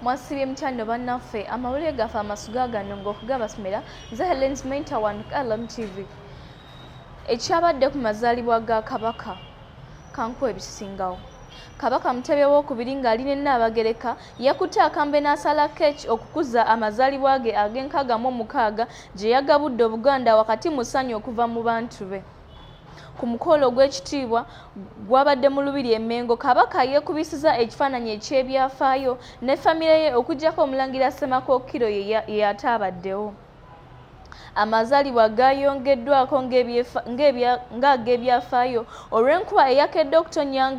Mwasibye mutanda bannaffe amawulire gaffe amasuga gano ng'okugabasomera nze Helen's Mentor wa LMTV. Ekyabadde ku mazaalibwa ga Kabaka kankuwa ebisingawo. Kabaka Mutebi owookubiri ng'ali ne Nnaabagereka yakutte akambe n'asala keeki okukuza amazaalibwa ge ag'enkaaga gye yagabudde Obuganda wakati mu ssanyu okuva mu bantu be. Ku mukolo gw'ekitiibwa gwabadde mu Lubiri e Mengo, Kabaka yeekubisiza ekifaananyi eky'ebyafaayo ne famire ye okuggyako Omulangira Ssemakokiro ye ataabaddewo. Amazaalibwa gaayongeddwako ng'ag'ebyafaayo olw'enkuba eyakedde okutonnya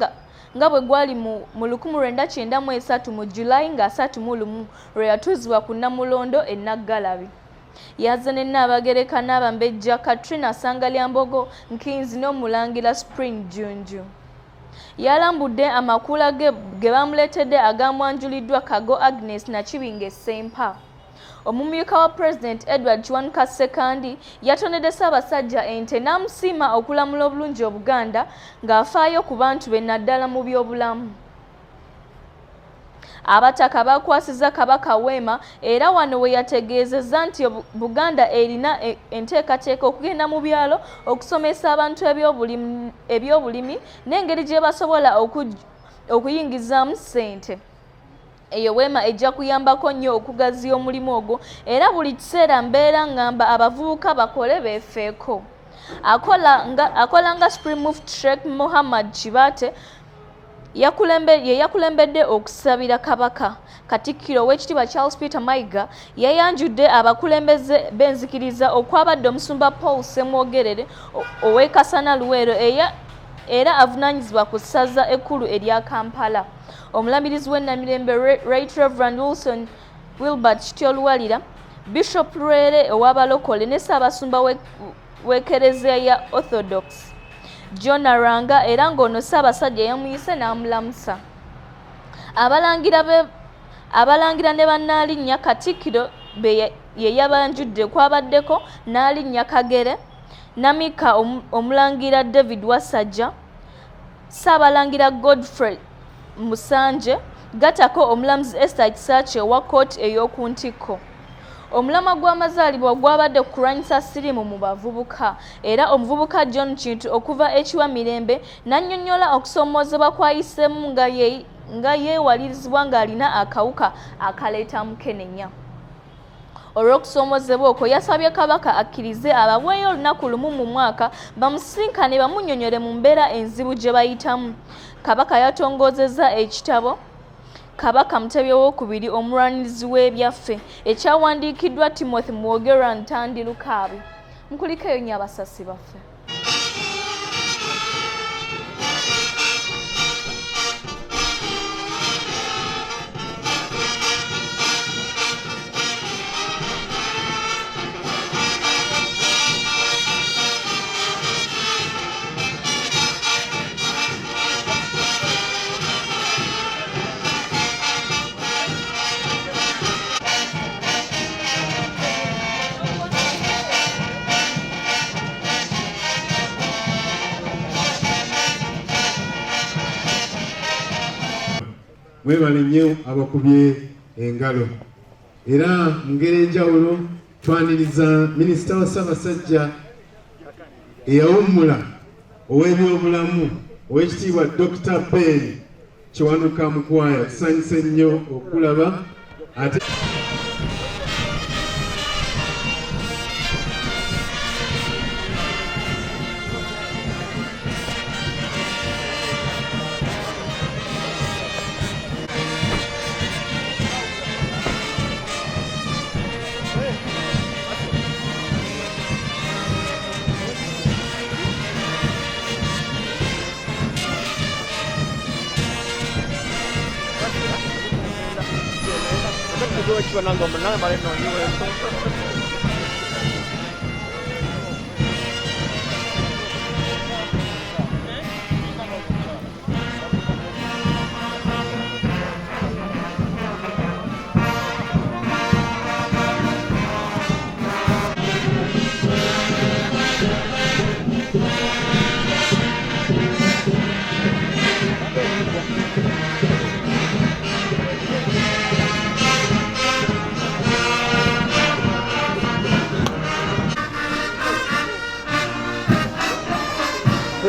nga bwe gwali mu 1993 mu Julayi nga 31 lwe yatuuzibwa ku Namulondo e Naggalabi. Yazze ne Nnaabagereka Naabambejja Katrina Sangalyambogo Nkinzi n'Omulangira Spring Junju. Yalambudde amakula ge baamuleetedde agamwanjuliddwa Kago Agnes Nakibinge Ssempa. Omumyuka wa President Edward Kiwanuka Ssekandi yatonedde Ssaabasajja ente n'amusiima okulamula obulungi Obuganda ng'afaayo ku bantu be naddala mu by'obulamu. Abataka bakwasizza Kabaka weema era wano we yategeezezza nti Buganda erina enteekateeka okugenda mu byalo okusomesa abantu ebyobulimi n'engeri gye basobola okuyingizaamu ssente. Eyo weema ejja kuyambako nnyo okugaziya omulimu ogwo era buli kiseera mbeera ngamba abavubuka bakole beefeeko. Akola nga Supreme Mufti Sheikh Muhammad Kibaate yakulembedde okusabira Kabaka. Katikkiro Oweekitiibwa Charles Peter Mayiga yayanjudde abakulembeze b'enzikiriza okwabadde Omusumba Paul Ssemwogerere ow'e Kasana Luweero era avunaanyizibwa ku ssaza ekkulu erya Kampala. Omulabirizi w'ennamirembe Right Reverend Wilson Wilbert Kityoluwalira, Bishop Lwere ow'abalokole ne Ssaabasumba w'Ekereziya ya Orthodox John Aranga era ng'ono Ssaabasajja yamuyise n'amulamusa. Abalangira ne bannaalinnya Katikkiro be ye yabanjudde kwabaddeko Nnaalinnya Kagere, Namika Omulangira David Wasajja, Ssaabalangira Godfrey Musanje, Gatako Omulamuzi Esther Kisakye owa kkooti ey'oku Ntikko. Omulamwa gw'amazaalibwa gwabadde kulwanyisa siriimu mu bavubuka era omuvubuka John Kintu okuva ekiwa Mirembe n'annyonnyola okusoomoozebwa kwayiseemu nga yeewalirizibwa ng'alina akawuka akaleeta mukenenya. Olw'okusoomoozebwa okwo yasabye Kabaka akkirize abaweeyo olunaku lumu mu mwaka bamusisinkane bamunnyonnyole mu mbeera enzibu gye bayitamu. Kabaka yatongoozezza ekitabo Kabaka Mutebi owookubiri omulwanirizi w'ebyaffe ekyawandiikiddwa Timothy Mwogerwa Ntandilukaabi. Mukuliko eyo nnyo abasasi baffe. Mwebale nnyo abakubye engalo. Era mu ngeri enjawulo twaniriza Minisita wa Ssaabasajja eyawummula ow'ebyobulamu Oweekitiibwa Dr. Ben Kiwanuka Mukwaya. Tusanyuse nnyo okulaba ate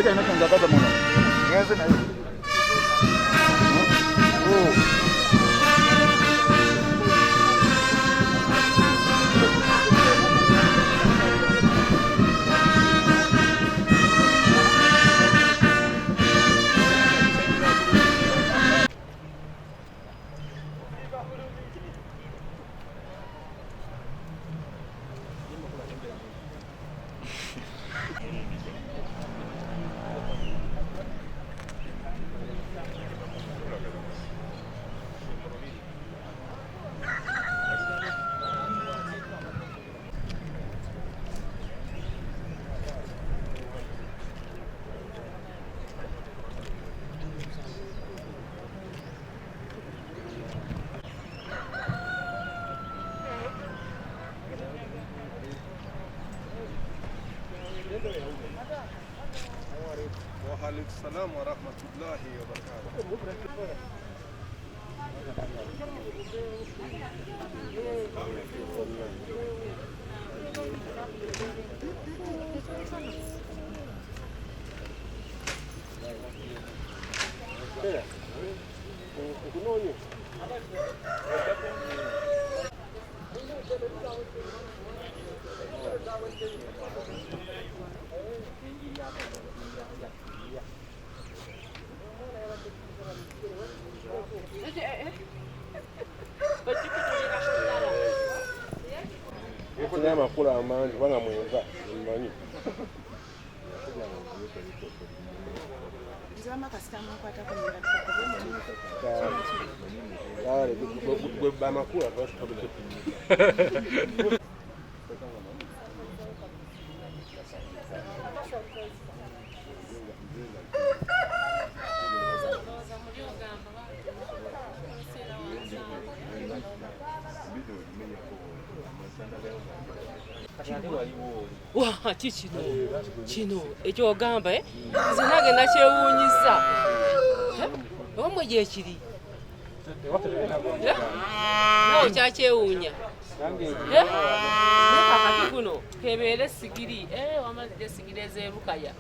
Soja inatangaza mwana. Nianze na hiyo. وعليكم السلام ورحمة الله وبركاته. Nyama kula amani wana mwenza mmanyi. Nzama customer kwata kunyira tukakubona. Dale gwe bamakula basi kabla. Wa kino ekyo ogamba nze nagenda kyewuunyisa omwe gyekiri nawe kyakyewuunya nekakati kuno kebeere sigiri wamazidde sigiri ez'ebukaya